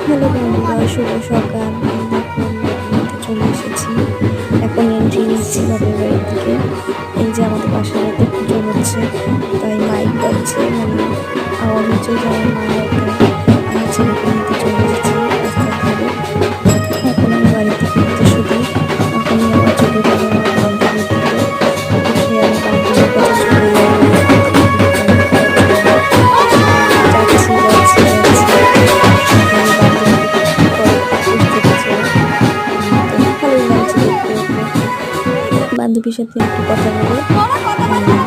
Hello বন্ধুরা, শুভ সকাল। এই দেখো আমি বাড়িতে চলে এসেছি। এখন এন্ট্রি নিচ্ছি বাপের বাড়ির দিকে। এই যে আমাদের বাসার বাড়িতে পুজো হচ্ছে, তাই মাইক বাজছে, মানে আওয়াজ হচ্ছে যে আমার মা আমার ছেলেকে নিতে চলে এসেছি রাস্তার ধারে। এখন আমি বাড়ি থেকে উদ্দেশ্য দিই। এখনই আমার চলে যাবো আমার বান্ধবীর দিকে। উঠে আমি বান্ধবীর কাছে চলে যাবো। যাচ্ছি যাচ্ছি যাচ্ছি এখানে বান্ধবীকে দেখতে তো ভালোই লাগছে দেখতে ওকে। বান্ধবীর সাথে একটু কথা বলে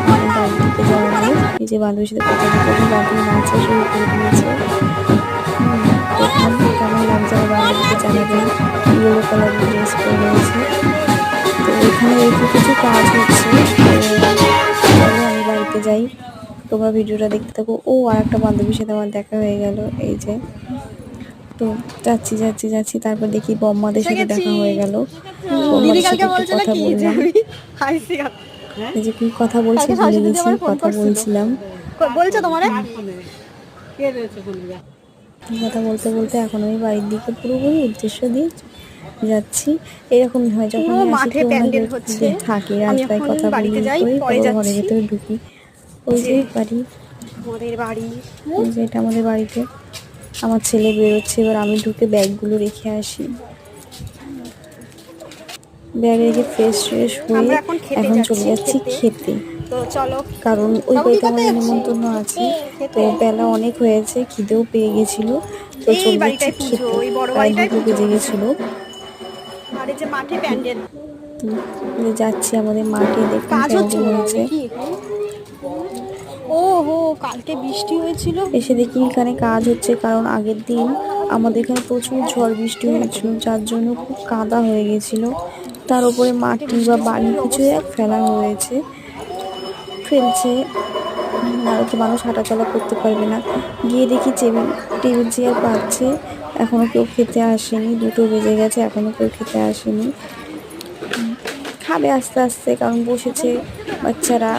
এখন বাড়ির দিকে যাওয়া নিয়ে এই যে বান্ধবীর সাথে কথা বলতে বান্ধবী নাচা শুরু করে দিয়েছে। দেখুন কেমন লাগছে আমার বান্ধবীকে জানাবেন। ইয়েলো কালারের ড্রেস পরে রয়েছে। তো এখানে একটু কিছু কাজ হচ্ছে, তো চলো আমি বাড়িতে যাই, তোমরা ভিডিওটা দেখতে থাকো। ও আর একটা বান্ধবীর সাথে আমার দেখা হয়ে গেল, এই যে। তো যাচ্ছি যাচ্ছি যাচ্ছি তারপর দেখি বম্মাদের সাথে দেখা হয়ে গেল। বম্মাদের সাথে একটু কথা বললাম। এই যে কি কথা বলছি ভুলে গেছি, কথা বলছিলাম। বলছো তোমার কথা বলতে বলতে এখন আমি বাড়ির দিকে পুরোপুরি উদ্দেশ্য দিয়ে যাচ্ছি। এরকম হয় যখন মাঠে প্যান্ডেল হচ্ছে, থাকি রাস্তায় কথা বলি করে ঘরের ভেতরে ঢুকি। ওই যে বাড়ি, আমাদের বাড়ি, ওই যে এটা আমাদের বাড়িতে। আমার ছেলে বেরোচ্ছে, এবার আমি ঢুকে ব্যাগগুলো রেখে আসি। ব্যাগ রেখে ফ্রেশ হয়ে এখন চলে যাচ্ছি খেতে। তো চলো, কারণ ওই বাড়িতে আমাদের নিমন্ত্রণ আছে, তো বেলা অনেক হয়েছে, খিদেও পেয়ে গেছিল, তো চলে যাচ্ছি খেতে। প্রায় 2টো বেজে গেছিলো। মাঠে প্যান্ডেল যাচ্ছি আমাদের মাঠে, দেখুন প্যান্ডেল হয়েছে। ও হো, কালকে বৃষ্টি হয়েছিল, এসে দেখি এখানে কাজ হচ্ছে, কারণ আগের দিন আমাদের এখানে প্রচুর ঝড় বৃষ্টি হয়েছিল, যার জন্য খুব কাদা হয়ে গেছিল। তার উপরে মাটি বা বালি কিছু এক ফেলা হয়েছে, ফেলছে, আর কি মানুষ হাঁটাচলা করতে পারবে না। গিয়ে দেখি টেবিল চেয়ার পাচ্ছে, এখনও কেউ খেতে আসেনি, 2টো বেজে গেছে, এখনও কেউ খেতে আসেনি। খাবে আস্তে আস্তে, কারণ বসেছে বাচ্চারা,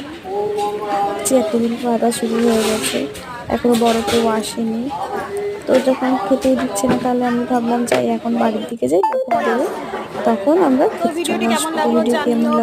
চেয়ার টেবিল পাতা শুরু হয়ে গেছে, এখনও বড় কেউ আসেনি। তো যখন খেতেই দিচ্ছে না, তাহলে আমি ভাবলাম যাই এখন বাড়ির দিকে যাই, যখন দেবে তখন আমরা খেতে চলে আসবো। ভিডিও কেমন লাগলো